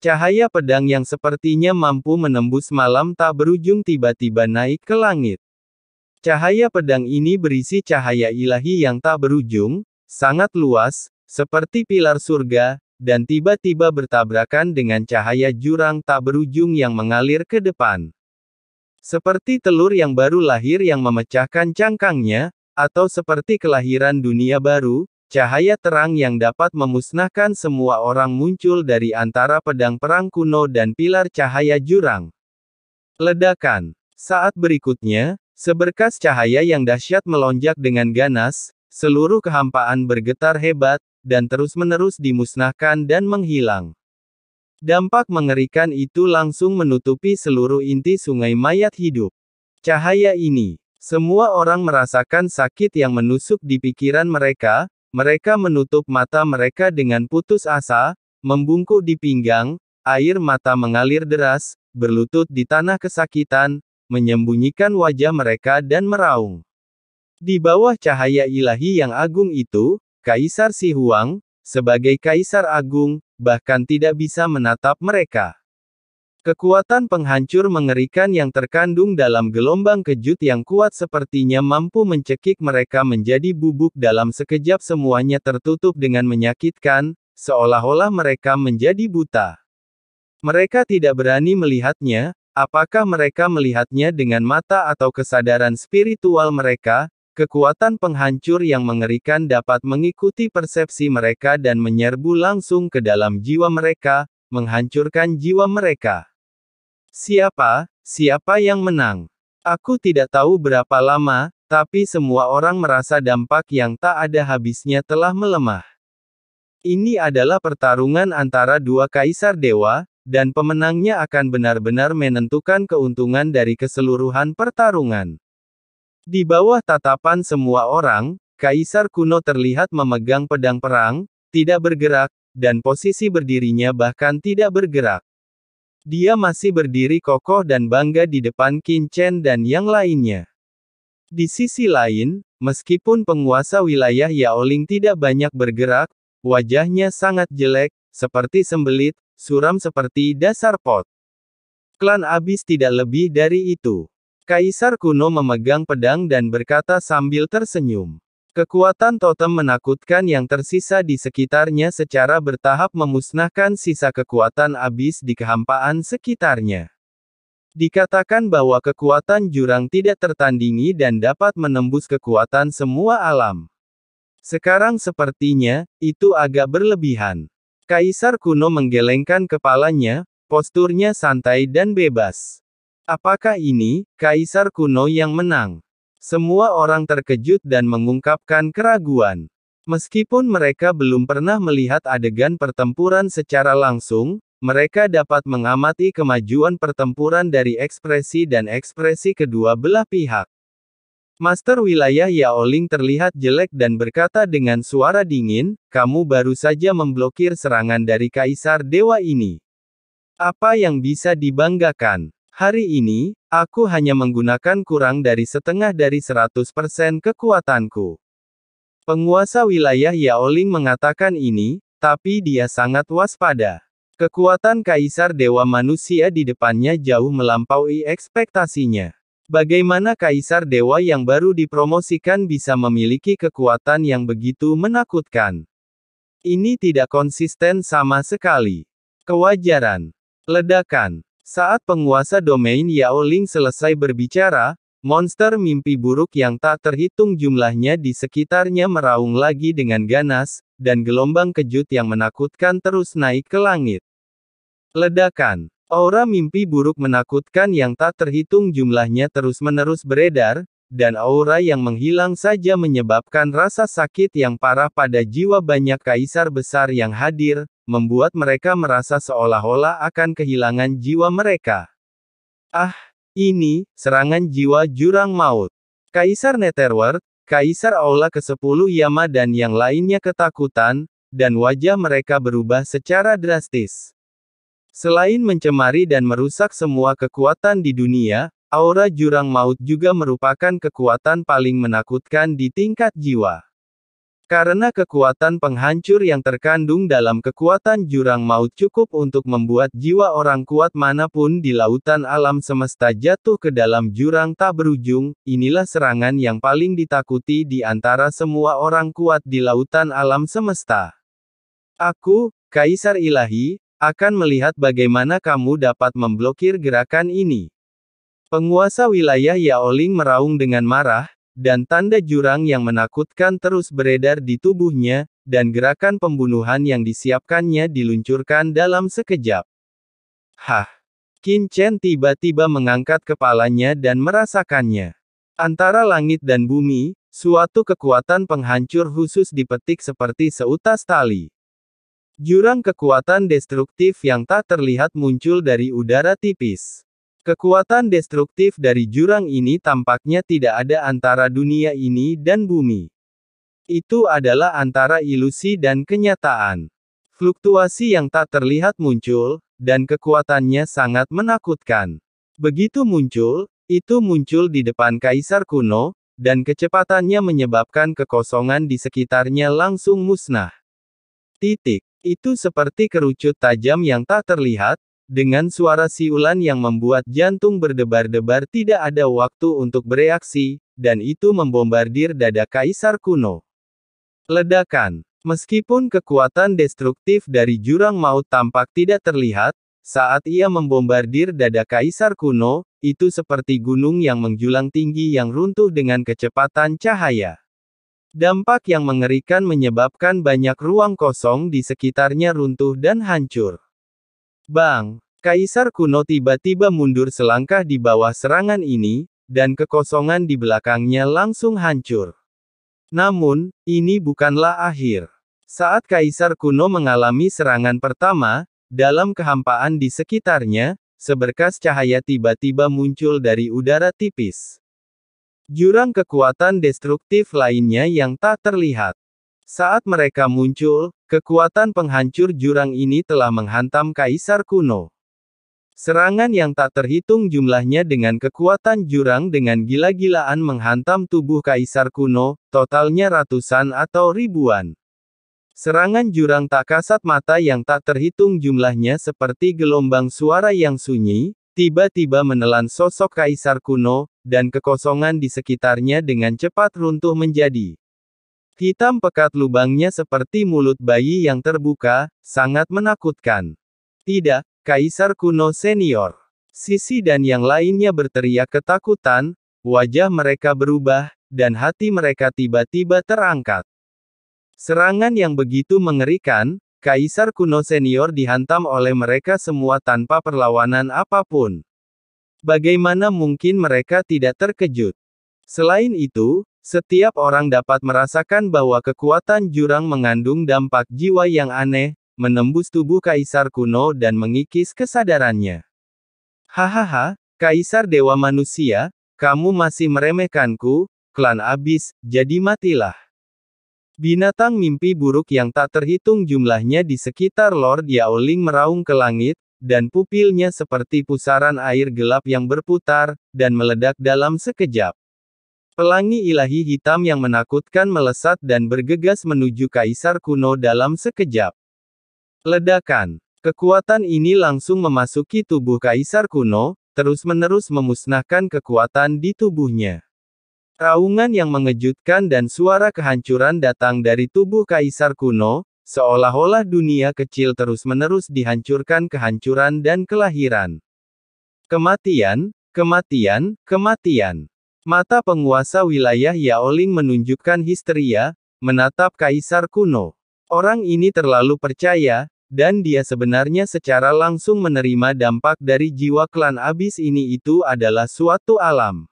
Cahaya pedang yang sepertinya mampu menembus malam tak berujung tiba-tiba naik ke langit. Cahaya pedang ini berisi cahaya ilahi yang tak berujung, sangat luas, seperti pilar surga, dan tiba-tiba bertabrakan dengan cahaya jurang tak berujung yang mengalir ke depan. Seperti telur yang baru lahir yang memecahkan cangkangnya, atau seperti kelahiran dunia baru, cahaya terang yang dapat memusnahkan semua orang muncul dari antara pedang perang kuno dan pilar cahaya jurang. Ledakan. Saat berikutnya, seberkas cahaya yang dahsyat melonjak dengan ganas, seluruh kehampaan bergetar hebat, dan terus-menerus dimusnahkan dan menghilang. Dampak mengerikan itu langsung menutupi seluruh inti sungai mayat hidup. Cahaya ini, semua orang merasakan sakit yang menusuk di pikiran mereka. Mereka menutup mata mereka dengan putus asa, membungkuk di pinggang, air mata mengalir deras, berlutut di tanah kesakitan, menyembunyikan wajah mereka dan meraung. Di bawah cahaya ilahi yang agung itu, Kaisar Si Huang, sebagai Kaisar Agung, bahkan tidak bisa menatap mereka. Kekuatan penghancur mengerikan yang terkandung dalam gelombang kejut yang kuat sepertinya mampu mencekik mereka menjadi bubuk dalam sekejap. Semuanya tertutup dengan menyakitkan, seolah-olah mereka menjadi buta. Mereka tidak berani melihatnya, apakah mereka melihatnya dengan mata atau kesadaran spiritual mereka. Kekuatan penghancur yang mengerikan dapat mengikuti persepsi mereka dan menyerbu langsung ke dalam jiwa mereka, menghancurkan jiwa mereka. Siapa yang menang? Aku tidak tahu berapa lama, tapi semua orang merasa dampak yang tak ada habisnya telah melemah. Ini adalah pertarungan antara dua kaisar dewa, dan pemenangnya akan benar-benar menentukan keuntungan dari keseluruhan pertarungan. Di bawah tatapan semua orang, kaisar kuno terlihat memegang pedang perang, tidak bergerak, dan posisi berdirinya bahkan tidak bergerak. Dia masih berdiri kokoh dan bangga di depan Qin Chen dan yang lainnya. Di sisi lain, meskipun penguasa wilayah Yaoling tidak banyak bergerak, wajahnya sangat jelek, seperti sembelit, suram seperti dasar pot. Klan Abis tidak lebih dari itu. Kaisar kuno memegang pedang dan berkata sambil tersenyum. Kekuatan totem menakutkan yang tersisa di sekitarnya secara bertahap memusnahkan sisa kekuatan abis di kehampaan sekitarnya. Dikatakan bahwa kekuatan jurang tidak tertandingi dan dapat menembus kekuatan semua alam. Sekarang sepertinya, itu agak berlebihan. Kaisar kuno menggelengkan kepalanya, posturnya santai dan bebas. Apakah ini, Kaisar kuno yang menang? Semua orang terkejut dan mengungkapkan keraguan. Meskipun mereka belum pernah melihat adegan pertempuran secara langsung, mereka dapat mengamati kemajuan pertempuran dari ekspresi dan ekspresi kedua belah pihak. Master wilayah Yaoling terlihat jelek dan berkata dengan suara dingin, "Kamu baru saja memblokir serangan dari Kaisar Dewa ini. Apa yang bisa dibanggakan? Hari ini, aku hanya menggunakan kurang dari setengah dari 100% kekuatanku." Penguasa wilayah Yaoling mengatakan ini, tapi dia sangat waspada. Kekuatan Kaisar Dewa Manusia di depannya jauh melampaui ekspektasinya. Bagaimana Kaisar Dewa yang baru dipromosikan bisa memiliki kekuatan yang begitu menakutkan? Ini tidak konsisten sama sekali. Kewajaran. Ledakan. Saat penguasa domain Yaoling selesai berbicara, monster mimpi buruk yang tak terhitung jumlahnya di sekitarnya meraung lagi dengan ganas, dan gelombang kejut yang menakutkan terus naik ke langit. Ledakan. Aura mimpi buruk menakutkan yang tak terhitung jumlahnya terus-menerus beredar, dan aura yang menghilang saja menyebabkan rasa sakit yang parah pada jiwa banyak kaisar besar yang hadir, membuat mereka merasa seolah-olah akan kehilangan jiwa mereka. Ini, serangan jiwa jurang maut. Kaisar Netherworld, Kaisar Aula ke-10 Yama dan yang lainnya ketakutan, dan wajah mereka berubah secara drastis. Selain mencemari dan merusak semua kekuatan di dunia, aura jurang maut juga merupakan kekuatan paling menakutkan di tingkat jiwa. Karena kekuatan penghancur yang terkandung dalam kekuatan jurang maut cukup untuk membuat jiwa orang kuat manapun di lautan alam semesta jatuh ke dalam jurang tak berujung, inilah serangan yang paling ditakuti di antara semua orang kuat di lautan alam semesta. Aku, Kaisar Ilahi, akan melihat bagaimana kamu dapat memblokir gerakan ini. Penguasa wilayah Yaoling meraung dengan marah, dan tanda jurang yang menakutkan terus beredar di tubuhnya, dan gerakan pembunuhan yang disiapkannya diluncurkan dalam sekejap. Hah! Qin Chen tiba-tiba mengangkat kepalanya dan merasakannya. Antara langit dan bumi, suatu kekuatan penghancur khusus dipetik seperti seutas tali. Jurang kekuatan destruktif yang tak terlihat muncul dari udara tipis. Kekuatan destruktif dari jurang ini tampaknya tidak ada antara dunia ini dan bumi. Itu adalah antara ilusi dan kenyataan. Fluktuasi yang tak terlihat muncul, dan kekuatannya sangat menakutkan. Begitu muncul, itu muncul di depan Kaisar kuno, dan kecepatannya menyebabkan kekosongan di sekitarnya langsung musnah. Titik. Itu seperti kerucut tajam yang tak terlihat, dengan suara siulan yang membuat jantung berdebar-debar tidak ada waktu untuk bereaksi, dan itu membombardir dada Kaisar kuno. Ledakan. Meskipun kekuatan destruktif dari jurang maut tampak tidak terlihat, saat ia membombardir dada Kaisar kuno, itu seperti gunung yang menjulang tinggi yang runtuh dengan kecepatan cahaya. Dampak yang mengerikan menyebabkan banyak ruang kosong di sekitarnya runtuh dan hancur. Bang! Kaisar kuno tiba-tiba mundur selangkah di bawah serangan ini, dan kekosongan di belakangnya langsung hancur. Namun, ini bukanlah akhir. Saat Kaisar kuno mengalami serangan pertama, dalam kehampaan di sekitarnya, seberkas cahaya tiba-tiba muncul dari udara tipis. Jurang kekuatan destruktif lainnya yang tak terlihat. Saat mereka muncul, kekuatan penghancur jurang ini telah menghantam Kaisar kuno. Serangan yang tak terhitung jumlahnya dengan kekuatan jurang dengan gila-gilaan menghantam tubuh Kaisar kuno, totalnya ratusan atau ribuan. Serangan jurang tak kasat mata yang tak terhitung jumlahnya seperti gelombang suara yang sunyi, tiba-tiba menelan sosok Kaisar kuno, dan kekosongan di sekitarnya dengan cepat runtuh menjadi hitam pekat. Lubangnya seperti mulut bayi yang terbuka, sangat menakutkan. Tidak, Kaisar kuno senior. Sisi dan yang lainnya berteriak ketakutan, wajah mereka berubah, dan hati mereka tiba-tiba terangkat. Serangan yang begitu mengerikan, Kaisar kuno senior dihantam oleh mereka semua tanpa perlawanan apapun. Bagaimana mungkin mereka tidak terkejut? Selain itu, setiap orang dapat merasakan bahwa kekuatan jurang mengandung dampak jiwa yang aneh, menembus tubuh Kaisar kuno dan mengikis kesadarannya. Hahaha, Kaisar Dewa Manusia, kamu masih meremehkanku, klan abis, jadi matilah. Binatang mimpi buruk yang tak terhitung jumlahnya di sekitar Lord Yaoling meraung ke langit, dan pupilnya seperti pusaran air gelap yang berputar, dan meledak dalam sekejap. Pelangi ilahi hitam yang menakutkan melesat dan bergegas menuju Kaisar kuno dalam sekejap. Ledakan. Kekuatan ini langsung memasuki tubuh Kaisar kuno, terus-menerus memusnahkan kekuatan di tubuhnya. Raungan yang mengejutkan dan suara kehancuran datang dari tubuh Kaisar kuno, seolah-olah dunia kecil terus-menerus dihancurkan kehancuran dan kelahiran. Kematian, kematian, kematian. Mata penguasa wilayah Yaoling menunjukkan histeria, menatap Kaisar kuno. Orang ini terlalu percaya, dan dia sebenarnya secara langsung menerima dampak dari jiwa klan abis ini. Itu adalah suatu alam.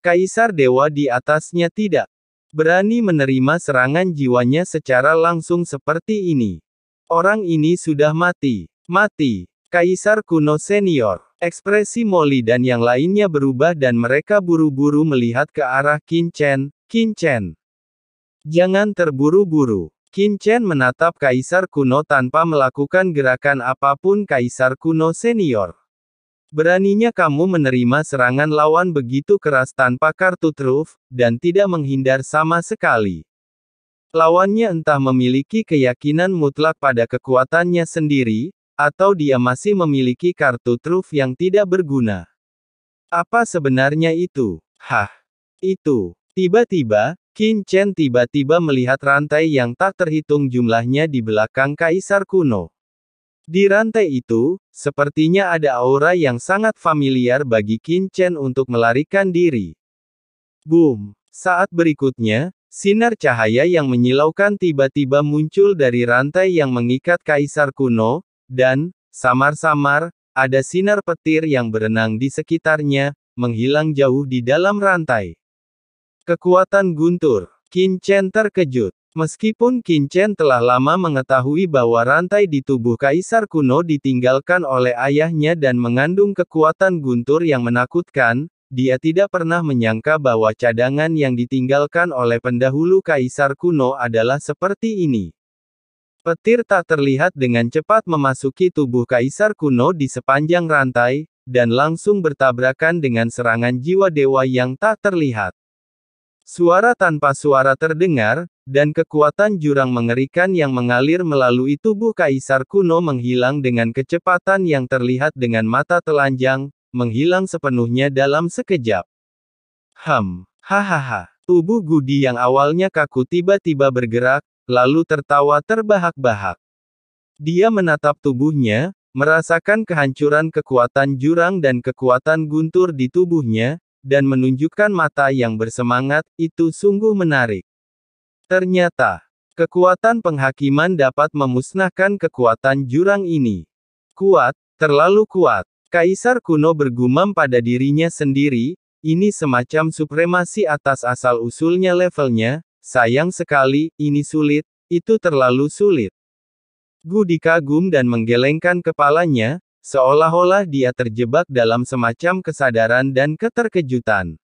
Kaisar dewa di atasnya tidak berani menerima serangan jiwanya secara langsung seperti ini. Orang ini sudah mati. Mati. Kaisar kuno senior. Ekspresi Molly dan yang lainnya berubah dan mereka buru-buru melihat ke arah Qin Chen. Qin Chen. Jangan terburu-buru. Qin Chen menatap Kaisar kuno tanpa melakukan gerakan apapun. Kaisar kuno senior. Beraninya kamu menerima serangan lawan begitu keras tanpa kartu truf, dan tidak menghindar sama sekali. Lawannya entah memiliki keyakinan mutlak pada kekuatannya sendiri, atau dia masih memiliki kartu truf yang tidak berguna. Apa sebenarnya itu? Hah! Itu. Tiba-tiba, Qin Chen tiba-tiba melihat rantai yang tak terhitung jumlahnya di belakang Kaisar Kuno. Di rantai itu, sepertinya ada aura yang sangat familiar bagi Qin Chen untuk melarikan diri. Boom! Saat berikutnya, sinar cahaya yang menyilaukan tiba-tiba muncul dari rantai yang mengikat Kaisar Kuno, dan, samar-samar, ada sinar petir yang berenang di sekitarnya, menghilang jauh di dalam rantai. Kekuatan guntur. Qin Chen terkejut. Meskipun Qin Chen telah lama mengetahui bahwa rantai di tubuh Kaisar Kuno ditinggalkan oleh ayahnya dan mengandung kekuatan guntur yang menakutkan, dia tidak pernah menyangka bahwa cadangan yang ditinggalkan oleh pendahulu Kaisar Kuno adalah seperti ini. Petir tak terlihat dengan cepat memasuki tubuh Kaisar Kuno di sepanjang rantai, dan langsung bertabrakan dengan serangan jiwa dewa yang tak terlihat. Suara tanpa suara terdengar, dan kekuatan jurang mengerikan yang mengalir melalui tubuh Kaisar Kuno menghilang dengan kecepatan yang terlihat dengan mata telanjang, menghilang sepenuhnya dalam sekejap. Hahaha. Tubuh Gudi yang awalnya kaku tiba-tiba bergerak, lalu tertawa terbahak-bahak. Dia menatap tubuhnya, merasakan kehancuran kekuatan jurang dan kekuatan guntur di tubuhnya, dan menunjukkan mata yang bersemangat, itu sungguh menarik. Ternyata, kekuatan penghakiman dapat memusnahkan kekuatan jurang ini. Kuat, terlalu kuat. Kaisar Kuno bergumam pada dirinya sendiri, ini semacam supremasi atas asal-usulnya levelnya, sayang sekali, ini sulit, itu terlalu sulit. Gudi kagum dan menggelengkan kepalanya, seolah-olah dia terjebak dalam semacam kesadaran dan keterkejutan.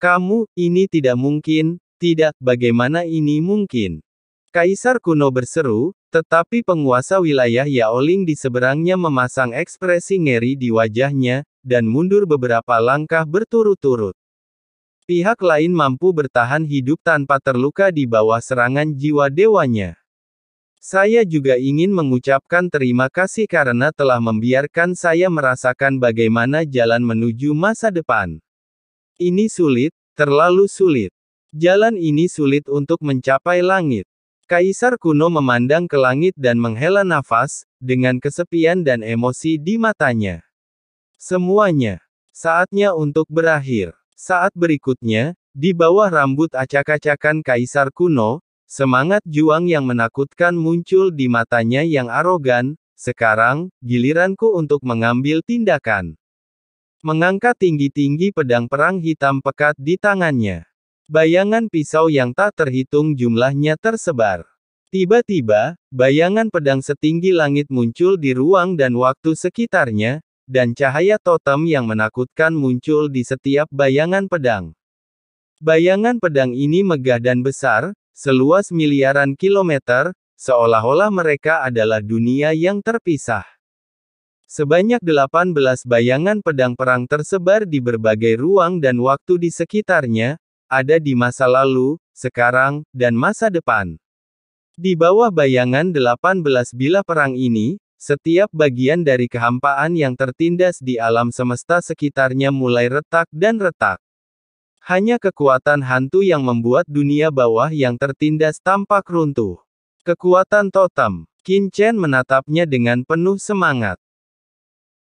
Kamu, ini tidak mungkin, tidak, bagaimana ini mungkin? Kaisar Kuno berseru, tetapi penguasa wilayah Yaoling di seberangnya memasang ekspresi ngeri di wajahnya, dan mundur beberapa langkah berturut-turut. Pihak lain mampu bertahan hidup tanpa terluka di bawah serangan jiwa dewanya. Saya juga ingin mengucapkan terima kasih karena telah membiarkan saya merasakan bagaimana jalan menuju masa depan. Ini sulit, terlalu sulit. Jalan ini sulit untuk mencapai langit. Kaisar Kuno memandang ke langit dan menghela nafas, dengan kesepian dan emosi di matanya. Semuanya. Saatnya untuk berakhir. Saat berikutnya, di bawah rambut acak-acakan Kaisar Kuno, semangat juang yang menakutkan muncul di matanya yang arogan. Sekarang, giliranku untuk mengambil tindakan. Mengangkat tinggi-tinggi pedang perang hitam pekat di tangannya. Bayangan pisau yang tak terhitung jumlahnya tersebar. Tiba-tiba, bayangan pedang setinggi langit muncul di ruang dan waktu sekitarnya, dan cahaya totem yang menakutkan muncul di setiap bayangan pedang. Bayangan pedang ini megah dan besar, seluas miliaran kilometer, seolah-olah mereka adalah dunia yang terpisah. Sebanyak 18 bayangan pedang perang tersebar di berbagai ruang dan waktu di sekitarnya, ada di masa lalu, sekarang, dan masa depan. Di bawah bayangan 18 bilah perang ini, setiap bagian dari kehampaan yang tertindas di alam semesta sekitarnya mulai retak dan retak. Hanya kekuatan hantu yang membuat dunia bawah yang tertindas tampak runtuh. Kekuatan totem. Qin Chen menatapnya dengan penuh semangat.